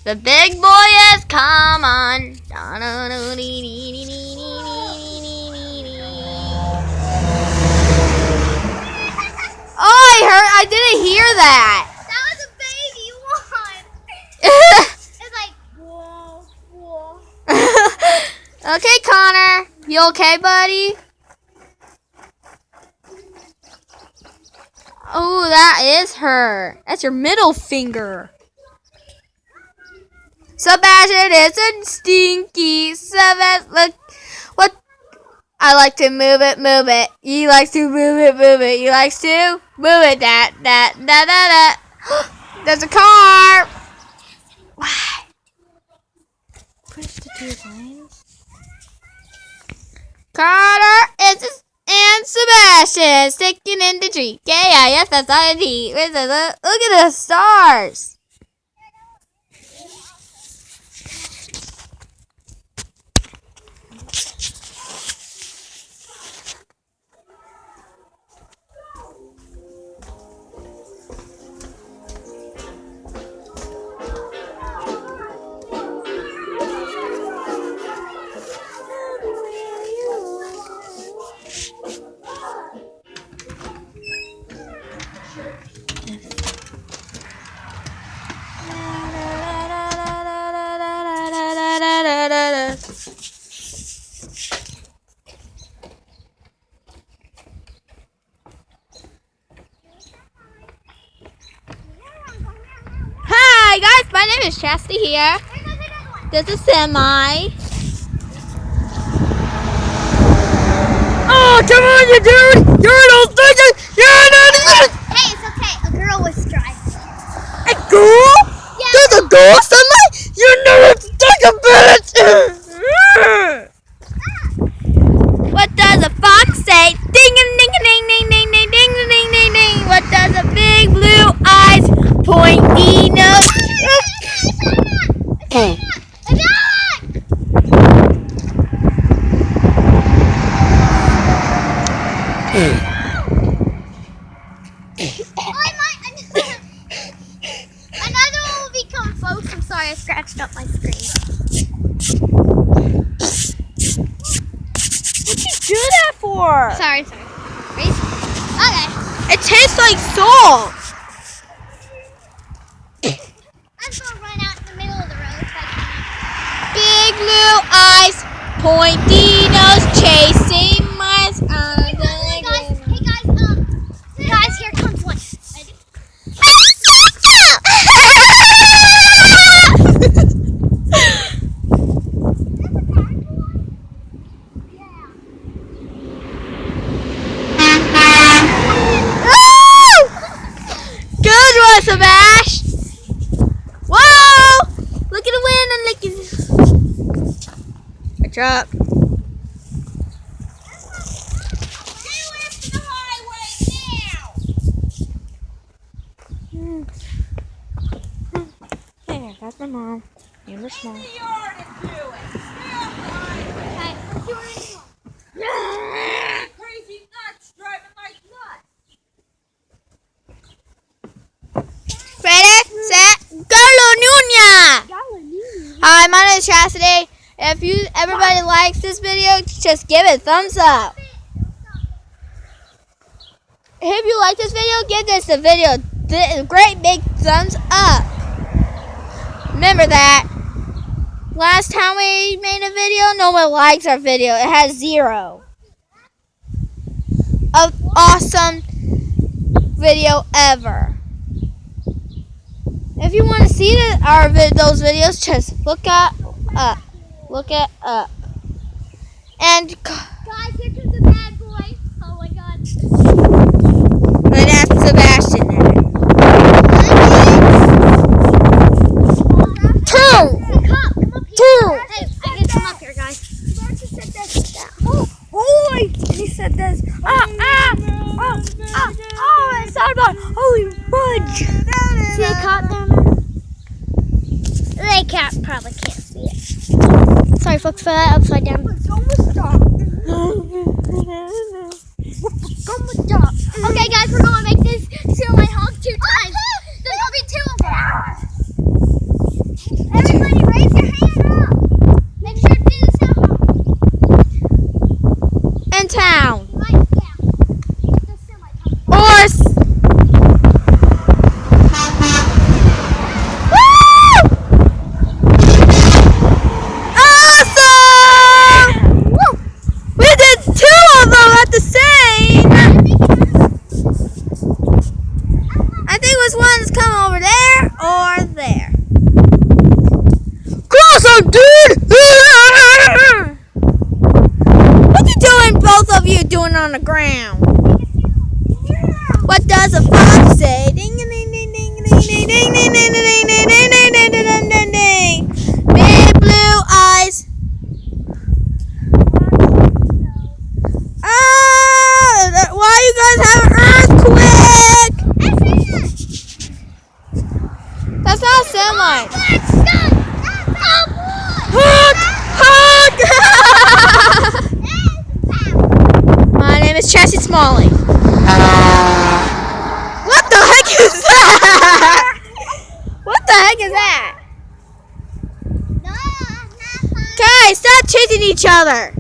The big boy has come on. Oh, I didn't hear that. That was a baby one. It's like, whoa, whoa. Okay, Connor. You okay, buddy? Oh, that is her. That's your middle finger. Sebastian is a stinky. Look, what? I like to move it. He likes to move it. He likes to move it. That. There's a car. Why? Push the 2 lines. Carter and Sebastian sticking in the tree. K-I-S-S-I-N-T. Look at the stars. Hi guys, my name is Chastity here. This is Semi. Oh, come on, you dude! You're an old thing! You're an idiot! Hey, it's okay. A girl was driving. A girl? Yeah. There's a girl, Semi? You never think about it! What does a fox say? Ding a ding a ding ding ding ding ding ding ding ding. What does a big blue eyes, pointy nose? Another one will become folks. I'm sorry, I scratched up my screen. What'd you do that for? Sorry. Ready? Okay. It tastes like salt. I'm gonna run out in the middle of the road. Big blue eyes, pointy nose, chasing mice. Hey guys, here comes one. Ready? Good one, Sebash. Whoa! Look at the wind and look at the truck. There, that's my mom. And we're small. Crazy nuts driving like nuts. Ready, set, go, Nunya! Hi, my name is Chastity. If everybody likes this video, just give it a thumbs up. If you like this video, give this a video great big thumbs up. Remember that. Last time we made a video, no one likes our video. It has 0. Of awesome video ever. If you want to see those videos, just look it up. And Guys, here comes a bad boy. Oh my god. but that's Sebastian there. Two. Hey, I can come up here, guys. Oh, he said this. It sounded like holy fudge. See a cop down there? They probably can't see it. Sorry, folks, for that upside down. town. Right, yeah. Get the semi coming. Horse. Awesome! We did 2 of them at the same. I think it was one that's coming over there or there. Awesome, dude! What you doing, both of you, doing on the ground? What does a fox say? Ding ding ding ding ding ding ding ding ding ding ding ding ding ding ding ding ding. Big blue eyes. Why you guys have an earthquake? That's not a semi. Honk! Honk! My name is Chassie Smalley. What the heck is that? What the heck is that? Guys, stop chasing each other.